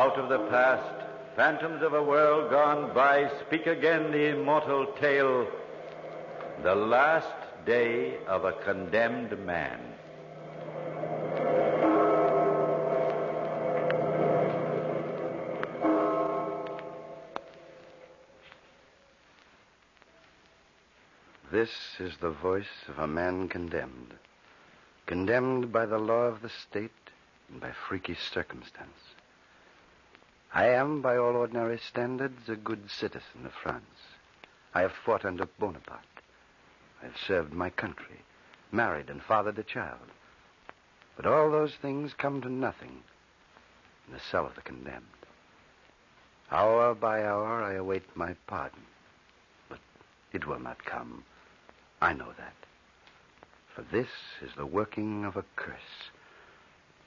Out of the past, phantoms of a world gone by, speak again the immortal tale, the last day of a condemned man. This is the voice of a man condemned. Condemned by the law of the state and by freaky circumstance. I am, by all ordinary standards, a good citizen of France. I have fought under Bonaparte. I have served my country, married and fathered a child. But all those things come to nothing in the cell of the condemned. Hour by hour I await my pardon. But it will not come. I know that. For this is the working of a curse.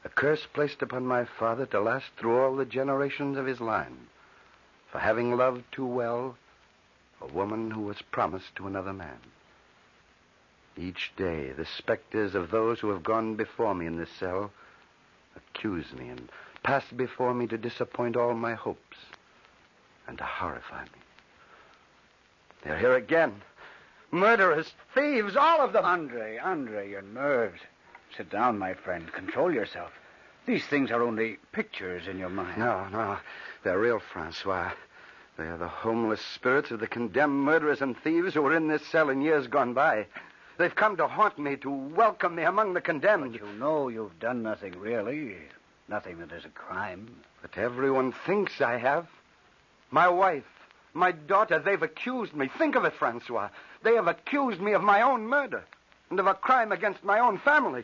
A curse placed upon my father to last through all the generations of his line, for having loved too well a woman who was promised to another man. Each day, the specters of those who have gone before me in this cell accuse me and pass before me to disappoint all my hopes and to horrify me. They're here again. Murderers, thieves, all of them. Andre, your nerves. Sit down, my friend. Control yourself. These things are only pictures in your mind. No. They're real, Francois. They are the homeless spirits of the condemned murderers and thieves who were in this cell in years gone by. They've come to haunt me, to welcome me among the condemned. But you know you've done nothing, really. Nothing that is a crime. But everyone thinks I have. My wife, my daughter, they've accused me. Think of it, Francois. They have accused me of my own murder and of a crime against my own family.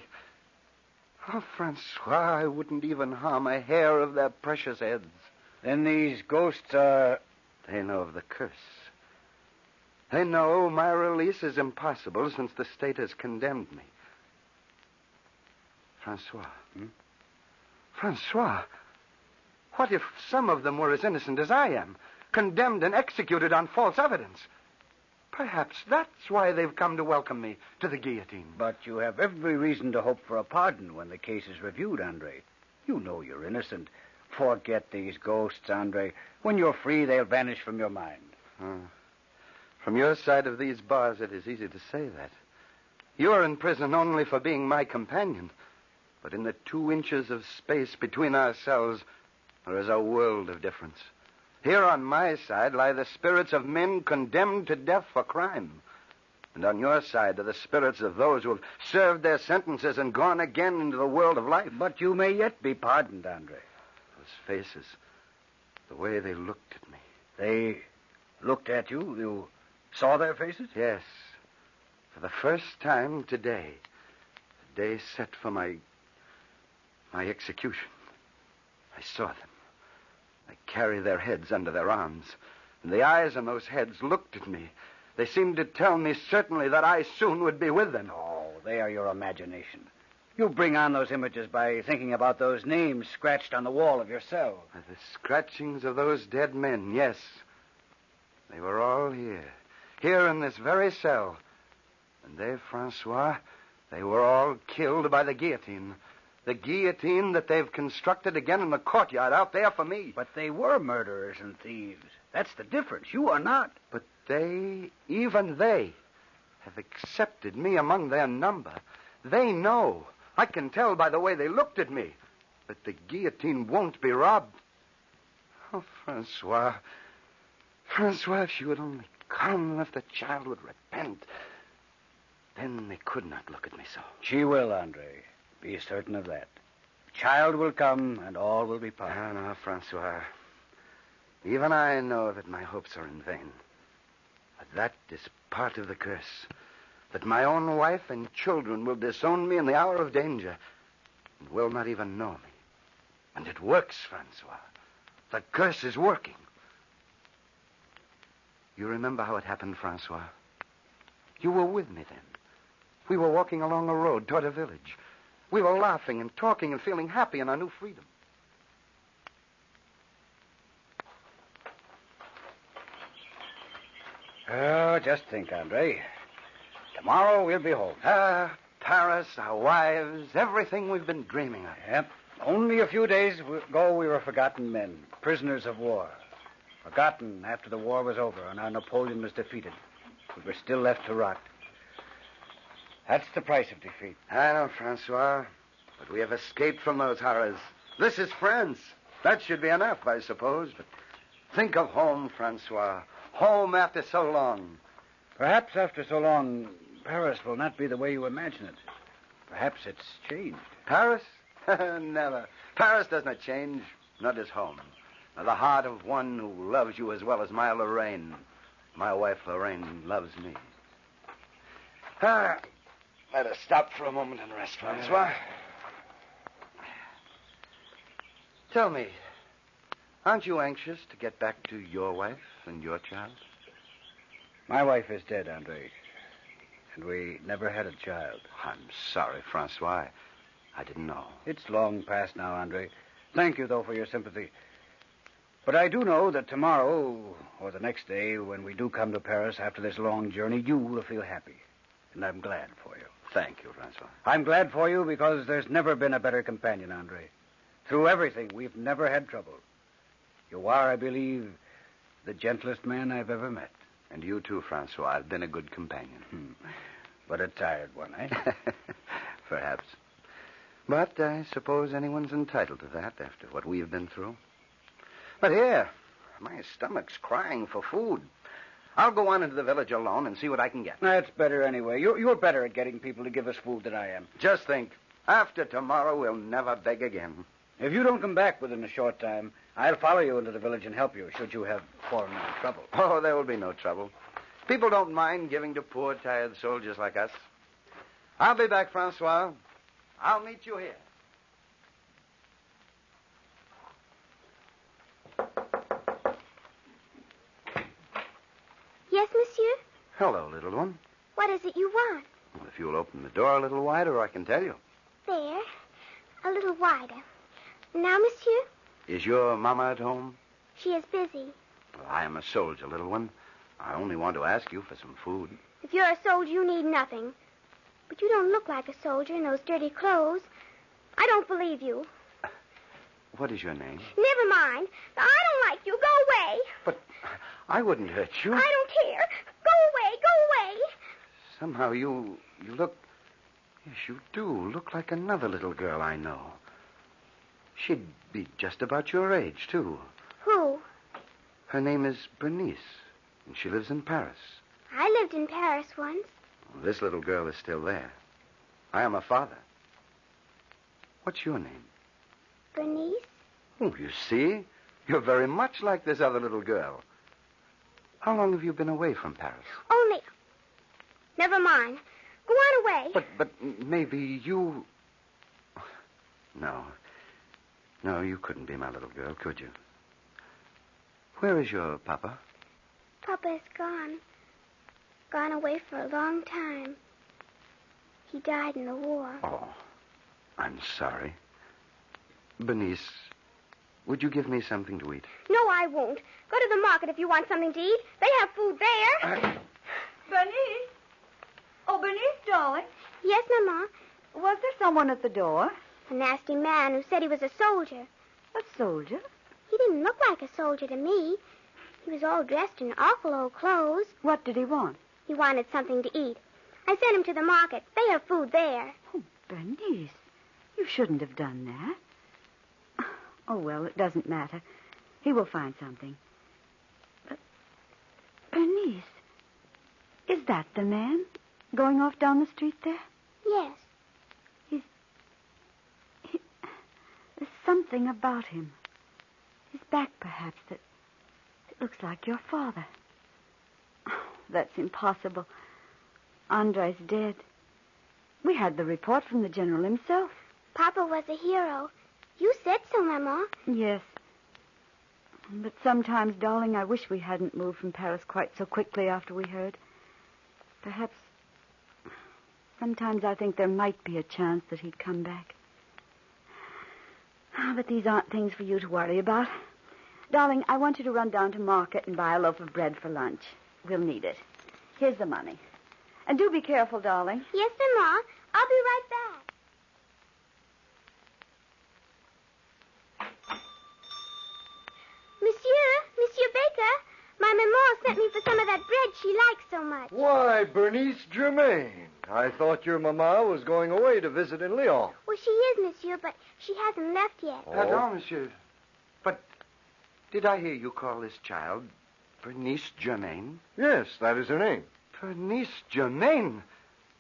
Oh, Francois, I wouldn't even harm a hair of their precious heads. Then these ghosts are... They know of the curse. They know my release is impossible since the state has condemned me. Francois. Francois, what if some of them were as innocent as I am, condemned and executed on false evidence? Perhaps that's why they've come to welcome me to the guillotine. But you have every reason to hope for a pardon when the case is reviewed, Andre. You know you're innocent. Forget these ghosts, Andre. When you're free, they'll vanish from your mind. From your side of these bars, it is easy to say that. You're in prison only for being my companion. But in the 2 inches of space between ourselves, there is a world of difference. Here on my side lie the spirits of men condemned to death for crime. And on your side are the spirits of those who have served their sentences and gone again into the world of life. But you may yet be pardoned, Andre. Those faces, the way they looked at me. They looked at you? You saw their faces? Yes. For the first time today, the day set for my execution. I saw them. They carry their heads under their arms, and the eyes in those heads looked at me. They seemed to tell me certainly that I soon would be with them. Oh, they are your imagination. You bring on those images by thinking about those names scratched on the wall of your cell. The scratchings of those dead men, yes. They were all here in this very cell. And they, Francois, they were all killed by the guillotine. The guillotine that they've constructed again in the courtyard out there for me. But they were murderers and thieves. That's the difference. You are not. But they, even they, have accepted me among their number. They know. I can tell by the way they looked at me that the guillotine won't be robbed. Oh, Francois, if she would only come, if the child would repent, then they could not look at me so. She will, Andre. Be certain of that. The child will come, and all will be pardoned. No, Francois. Even I know that my hopes are in vain. But that is part of the curse. That my own wife and children will disown me in the hour of danger and will not even know me. And it works, Francois. The curse is working. You remember how it happened, Francois? You were with me then. We were walking along a road toward a village. We were laughing and talking and feeling happy in our new freedom. Oh, just think, Andre. Tomorrow we'll be home. Paris, our wives, everything we've been dreaming of. Yep. Only a few days ago we were forgotten men, prisoners of war. Forgotten after the war was over and our Napoleon was defeated. We were still left to rot. That's the price of defeat. I know, Francois, but we have escaped from those horrors. This is France. That should be enough, I suppose. But think of home, Francois. Home after so long. Perhaps after so long, Paris will not be the way you imagine it. Perhaps it's changed. Paris? Never. Paris does not change, not as home. Nor the heart of one who loves you as well as my Lorraine. My wife, Lorraine, loves me. Let us stop for a moment and rest, Francois. Tell me, aren't you anxious to get back to your wife and your child? My wife is dead, Andre. And we never had a child. I'm sorry, Francois. I didn't know. It's long past now, Andre. Thank you, though, for your sympathy. But I do know that tomorrow, or the next day, when we do come to Paris after this long journey, you will feel happy. And I'm glad for you. Thank you, Francois. I'm glad for you because there's never been a better companion, Andre. Through everything, we've never had trouble. You are, I believe, the gentlest man I've ever met. And you too, Francois, have been a good companion. But a tired one, eh? Perhaps. But I suppose anyone's entitled to that after what we've been through. But here, my stomach's crying for food. I'll go on into the village alone and see what I can get. That's better anyway. You're better at getting people to give us food than I am. Just think, after tomorrow, we'll never beg again. If you don't come back within a short time, I'll follow you into the village and help you, should you have fallen into trouble. Oh, there will be no trouble. People don't mind giving to poor, tired soldiers like us. I'll be back, Francois. I'll meet you here. Yes, monsieur? Hello, little one. What is it you want? Well, if you'll open the door a little wider, I can tell you. There. A little wider. Now, monsieur? Is your mama at home? She is busy. Well, I am a soldier, little one. I only want to ask you for some food. If you're a soldier, you need nothing. But you don't look like a soldier in those dirty clothes. I don't believe you. What is your name? Never mind. I don't like you. Go away. But I wouldn't hurt you. I don't care. Go away. Go away. Somehow you look... Yes, you do look like another little girl I know. She'd be just about your age, too. Who? Her name is Bernice, and she lives in Paris. I lived in Paris once. Well, this little girl is still there. I am her father. What's your name? Bernice? Oh, you see? You're very much like this other little girl. How long have you been away from Paris? Only... Never mind. Go on away. But maybe you... No, you couldn't be my little girl, could you? Where is your papa? Papa is gone. Gone away for a long time. He died in the war. Oh, I'm sorry. Bernice, would you give me something to eat? No, I won't. Go to the market if you want something to eat. They have food there. Bernice? Oh, Bernice, darling. Yes, Mama. Was there someone at the door? A nasty man who said he was a soldier. A soldier? He didn't look like a soldier to me. He was all dressed in awful old clothes. What did he want? He wanted something to eat. I sent him to the market. They have food there. Oh, Bernice, you shouldn't have done that. Oh, well, it doesn't matter. He will find something. But, Bernice, is that the man going off down the street there? Yes. There's something about him. His back, perhaps, that looks like your father. Oh, that's impossible. Andre's dead. We had the report from the general himself. Papa was a hero. You said so, Mama. Yes. But sometimes, darling, I wish we hadn't moved from Paris quite so quickly after we heard. Perhaps... Sometimes I think there might be a chance that he'd come back. But these aren't things for you to worry about. Darling, I want you to run down to market and buy a loaf of bread for lunch. We'll need it. Here's the money. And do be careful, darling. Yes, Mama. I'll be right back. Monsieur Baker, my maman sent me for some of that bread she likes so much. Why, Bernice Germain. I thought your mama was going away to visit in Lyon. Well, she is, monsieur, but she hasn't left yet. Pardon, monsieur. But did I hear you call this child Bernice Germain? Yes, that is her name. Bernice Germain?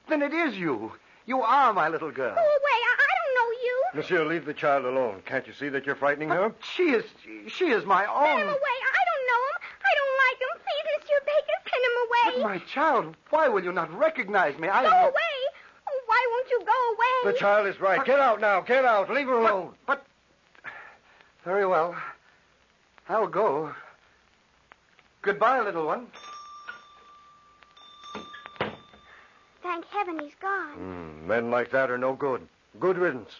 Then it is you. You are my little girl. Go away. I don't know you. Monsieur, leave the child alone. Can't you see that you're frightening her? She is my own. Send him away. I don't know him. I don't like him. Please, Monsieur Baker, send him away. But my child, why will you not recognize me? Go away. Oh, why won't you go away? The child is right. Get out now. Get out. Leave her alone. But very well. I'll go. Goodbye, little one. Thank heaven he's gone. Men like that are no good. Good riddance.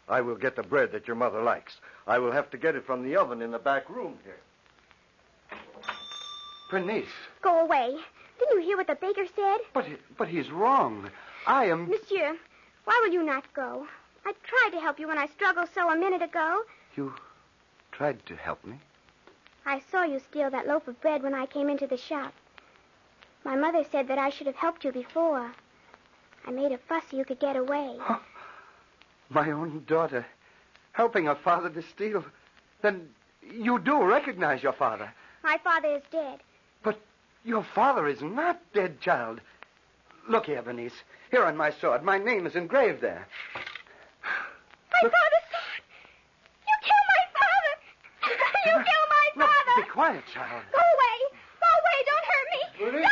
I will get the bread that your mother likes. I will have to get it from the oven in the back room here. Bernice. Go away. Didn't you hear what the baker said? But he's wrong. I am... Monsieur, why will you not go? I tried to help you when I struggled so a minute ago. You tried to help me? I saw you steal that loaf of bread when I came into the shop. My mother said that I should have helped you before. I made a fuss so you could get away. Oh, my own daughter, helping her father to steal. Then you do recognize your father. My father is dead. But your father is not dead, child. Look here, Bernice. Here on my sword, my name is engraved there. My father's sword! You killed my father! You killed my father! Look, be quiet, child. Go away! Go away! Don't hurt me! Bernice,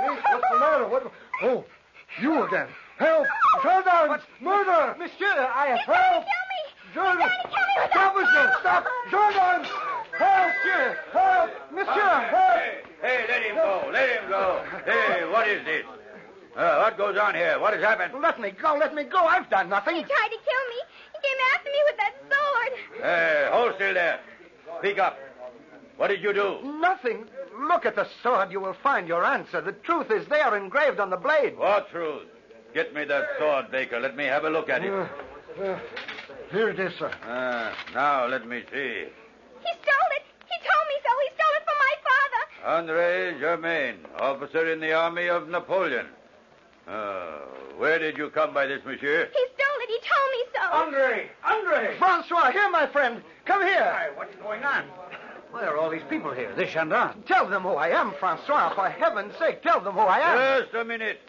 No! Bernice, what's the matter? What? Oh, you again. Help! Gendarmes! Murder! Monsieur, I have... He's trying to Help! kill me! Gendarmes! He's trying to kill me with Stop, that monsieur! sword! Stop! Gendarmes! Help! Monsieur! Help! Monsieur! Help! Hey, let him go. Let him go. Hey, what is this? What goes on here? What has happened? Let me go. Let me go. I've done nothing. He tried to kill me. He came after me with that sword. Hey, hold still there. Speak up. What did you do? Nothing. Look at the sword. You will find your answer. The truth is there engraved on the blade. What truth? Get me that sword, Baker. Let me have a look at it. Here it is, sir. Now, let me see. He stole it. He told me so. He stole it from my father. Andre Germain, officer in the army of Napoleon. Where did you come by this, monsieur? He stole it. He told me so. Andre! Francois, here, my friend. Come here. Why, what's going on? Why are all these people here? This gendarme. Tell them who I am, Francois. For heaven's sake, tell them who I am. Just a minute.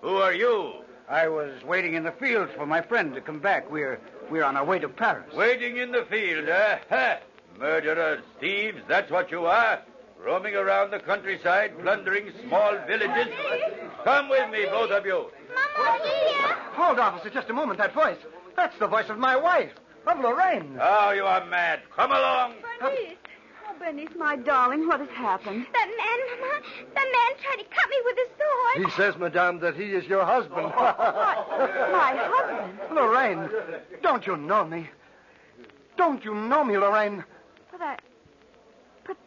Who are you? I was waiting in the fields for my friend to come back. We're on our way to Paris. Waiting in the field, eh? Ha! Murderers, thieves, that's what you are. Roaming around the countryside, plundering small villages. Come with me, both of you. Mama, here. Hold, officer, just a moment. That voice. That's the voice of my wife, of Lorraine. Oh, you are mad. Come along. Bernice. Oh, Bernice, my darling, what has happened? That man, Mama. That man tried to cut me with a sword. He says, madame, that he is your husband. My husband? Lorraine, don't you know me? Don't you know me, Lorraine? But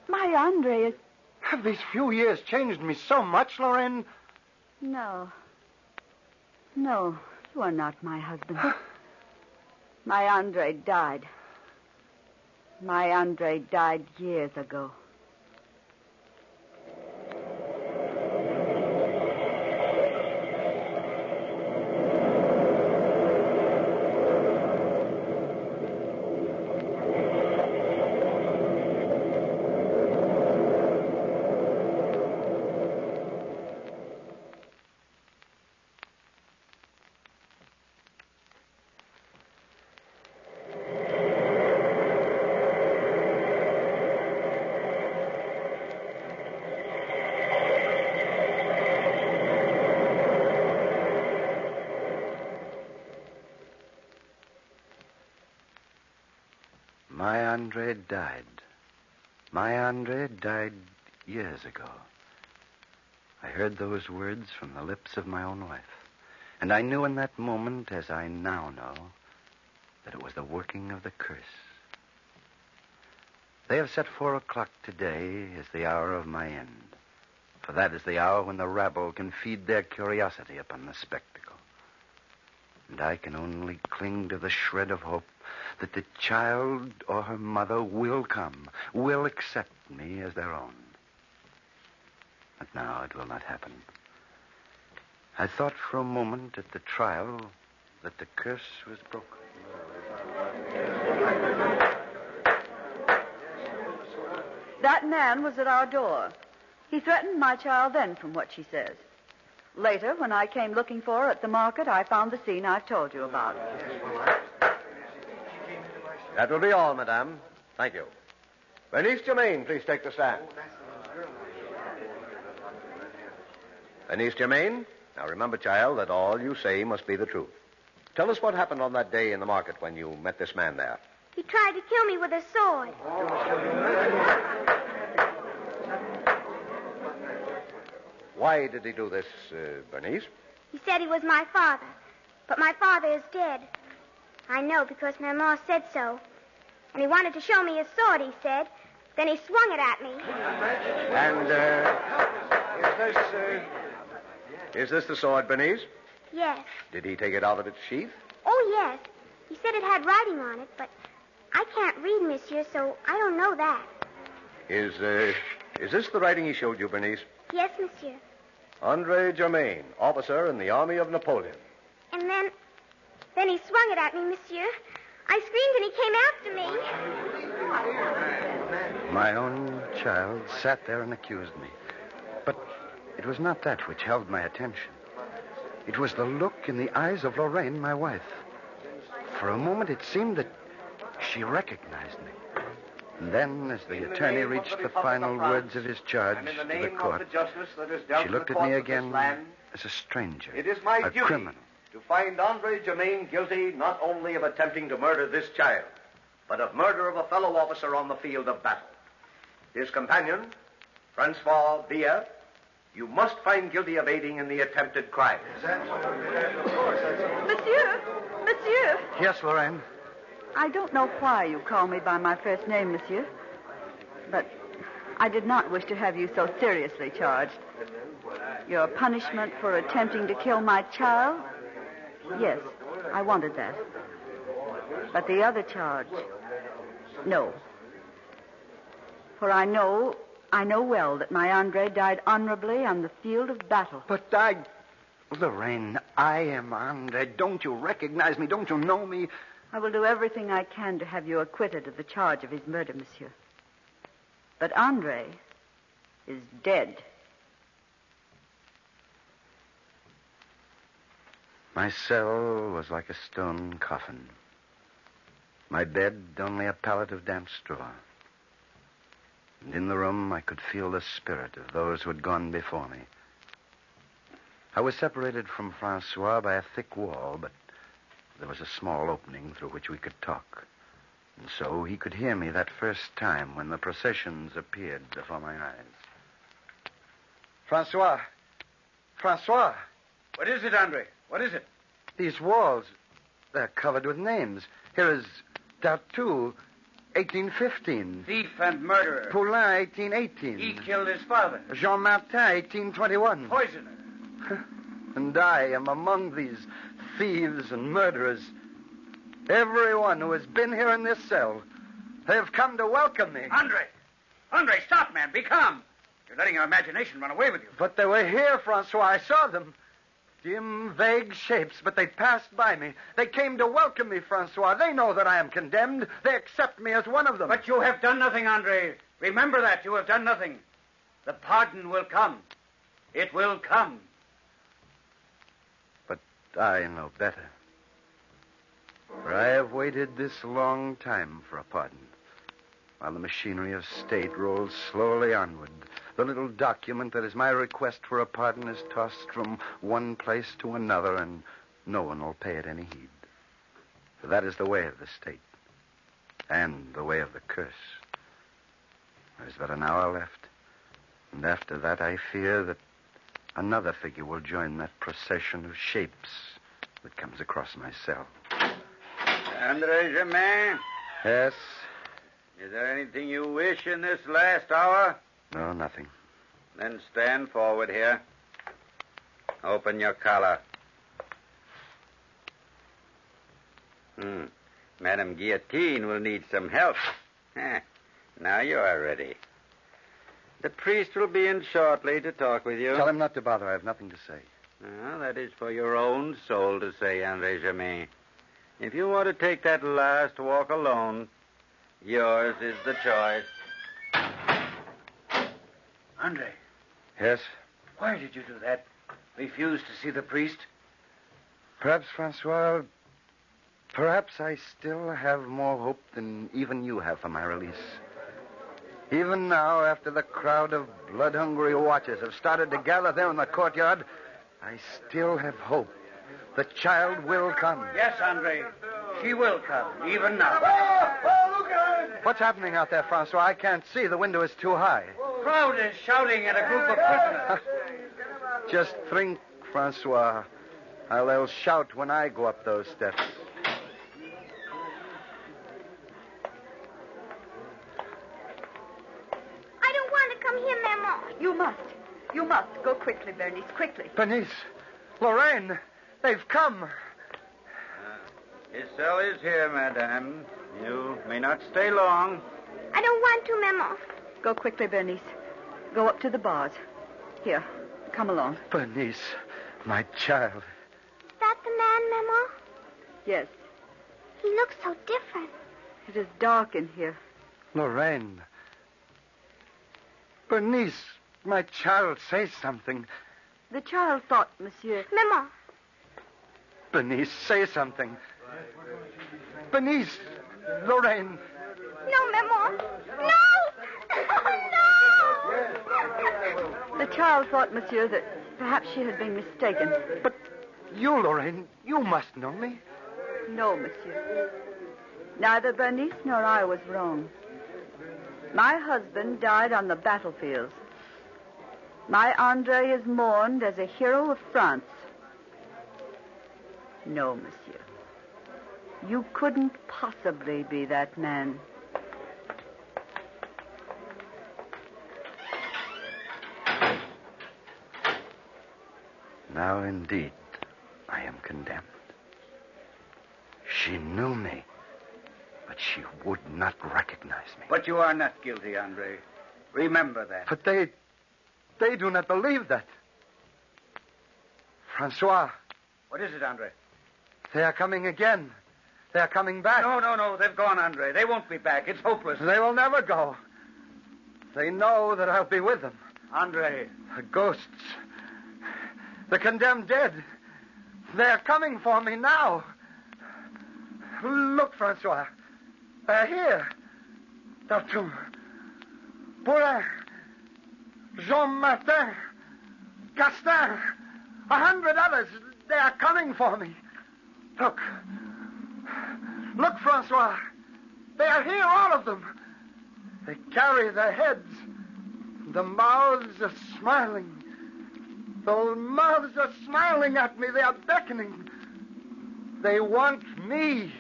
my Andre is... Have these few years changed me so much, Lorraine? No. No, you are not my husband. My Andre died. My Andre died years ago. My Andre died. My Andre died years ago. I heard those words from the lips of my own wife. And I knew in that moment, as I now know, that it was the working of the curse. They have set 4 o'clock today as the hour of my end. For that is the hour when the rabble can feed their curiosity upon the spectacle. And I can only cling to the shred of hope that the child or her mother will come, will accept me as their own. But now it will not happen. I thought for a moment at the trial that the curse was broken. That man was at our door. He threatened my child then, from what she says. Later, when I came looking for her at the market, I found the scene I've told you about. That will be all, madame. Thank you. Bernice Germain, please take the stand. Bernice Germain, now remember, child, that all you say must be the truth. Tell us what happened on that day in the market when you met this man there. He tried to kill me with a sword. Why did he do this, Bernice? He said he was my father, but my father is dead. I know because Maman said so. And he wanted to show me his sword, he said. Then he swung it at me. And, is this the sword, Bernice? Yes. Did he take it out of its sheath? Oh, yes. He said it had writing on it, but I can't read, monsieur, so I don't know that. Is this the writing he showed you, Bernice? Yes, monsieur. Andre Germain, officer in the Army of Napoleon. And then he swung it at me, monsieur. I screamed and he came after me. My own child sat there and accused me. But it was not that which held my attention. It was the look in the eyes of Lorraine, my wife. For a moment, it seemed that she recognized me. And then, as the attorney reached the final words of his charge to the court, she looked at me again as a stranger, It is my a duty criminal. to find Andre Germain guilty not only of attempting to murder this child, but of murder of a fellow officer on the field of battle. His companion, Francois Villa, you must find guilty of aiding in the attempted crime. Monsieur! Yes, Lorraine? I don't know why you call me by my first name, monsieur. But I did not wish to have you so seriously charged. Your punishment for attempting to kill my child? Yes, I wanted that. But the other charge? No. For I know well that my Andre died honorably on the field of battle. But Lorraine, I am Andre. Don't you recognize me? Don't you know me? I will do everything I can to have you acquitted of the charge of his murder, monsieur. But Andre is dead. My cell was like a stone coffin. My bed only a pallet of damp straw. And in the room, I could feel the spirit of those who had gone before me. I was separated from Francois by a thick wall, but there was a small opening through which we could talk. And so he could hear me that first time when the processions appeared before my eyes. Francois! What is it, Andre? What is it? These walls, they're covered with names. Here is Dartout, 1815. Thief and murderer. Poulain, 1818. He killed his father. Jean Martin, 1821. Poisoner. And I am among these thieves and murderers. Everyone who has been here in this cell, they have come to welcome me. Andre, stop, man. Be calm. You're letting your imagination run away with you. But they were here, Francois. I saw them. Dim, vague shapes, but they passed by me. They came to welcome me, Francois. They know that I am condemned. They accept me as one of them. But you have done nothing, Andre. Remember that. You have done nothing. The pardon will come. It will come. But I know better. For I have waited this long time for a pardon. While the machinery of state rolls slowly onward, the little document that is my request for a pardon is tossed from one place to another, and no one will pay it any heed. For that is the way of the state, and the way of the curse. There is but an hour left, and after that I fear that another figure will join that procession of shapes that comes across my cell. Andre Germain, Yes? is there anything you wish in this last hour? No, nothing. Then stand forward here. Open your collar. Madame Guillotine will need some help. Now you are ready. The priest will be in shortly to talk with you. Tell him not to bother. I have nothing to say. Well, that is for your own soul to say, André Germain. If you want to take that last walk alone, yours is the choice. Andre, Yes? why did you do that? Refuse to see the priest? Perhaps, Francois, perhaps I still have more hope than even you have for my release. Even now, after the crowd of blood-hungry watchers have started to gather there in the courtyard, I still have hope. The child will come. Yes, Andre. She will come, even now. Look at it! What's happening out there, Francois? I can't see. The window is too high. Crowd is shouting at a group of prisoners. Just think, Francois, how they'll shout when I go up those steps. I don't want to come here, Maman. You must. You must. Go quickly, Bernice, quickly. Bernice, Lorraine, they've come. His cell is here, madame. You may not stay long. I don't want to, Maman. Go quickly, Bernice. Go up to the bars. Here, come along. Bernice, my child. That the man, Maman? Yes, He looks so different. it is dark in here. Lorraine. Bernice, my child, say something. The child thought, monsieur... Maman. Bernice, say something. Bernice, Lorraine. No, Maman. No! No! The child thought, monsieur, that perhaps she had been mistaken. But you, Lorraine, you must know me. No, monsieur. Neither Bernice nor I was wrong. My husband died on the battlefields. My Andre is mourned as a hero of France. No, monsieur. You couldn't possibly be that man. Now, indeed, I am condemned. She knew me, but she would not recognize me. But you are not guilty, Andre. Remember that. But they do not believe that. Francois, What is it, Andre? they are coming again. They are coming back. No. They've gone, Andre. They won't be back. It's hopeless. They will never go. They know that I'll be with them. Andre. The ghosts. The condemned dead. They're coming for me now. Look, Francois. They're here. Dartour. Poulain. Jean-Martin. Gastin. 100 others. They are coming for me. Look. Look, Francois. They are here, all of them. They carry their heads. The mouths are smiling. The mouths are smiling at me. They are beckoning. They want me.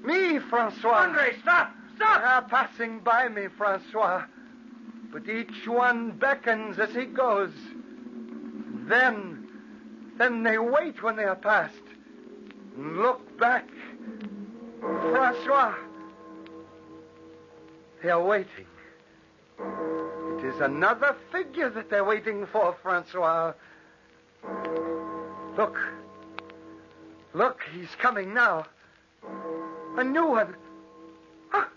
Me, Francois. Andre, stop! They are passing by me, Francois. But each one beckons as he goes. Then they wait when they are past. And look back. Francois. They are waiting. It is another figure that they're waiting for, Francois. Look. Look, he's coming now. A new one. Ah.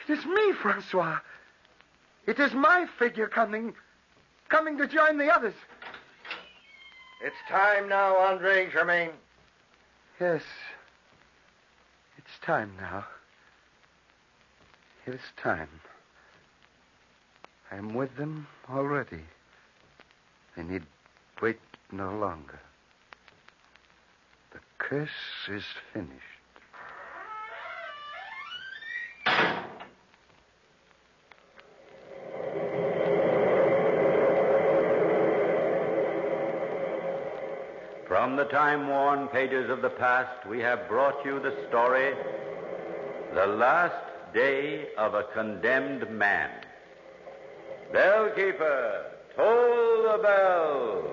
It is me, Francois. It is my figure coming to join the others. It's time now, Andre Germain. Yes. It's time now. It is time. I am with them already. They need wait no longer. The curse is finished. From the time-worn pages of the past, we have brought you the story, The Last Day of a Condemned Man. Bellkeeper, toll the bell.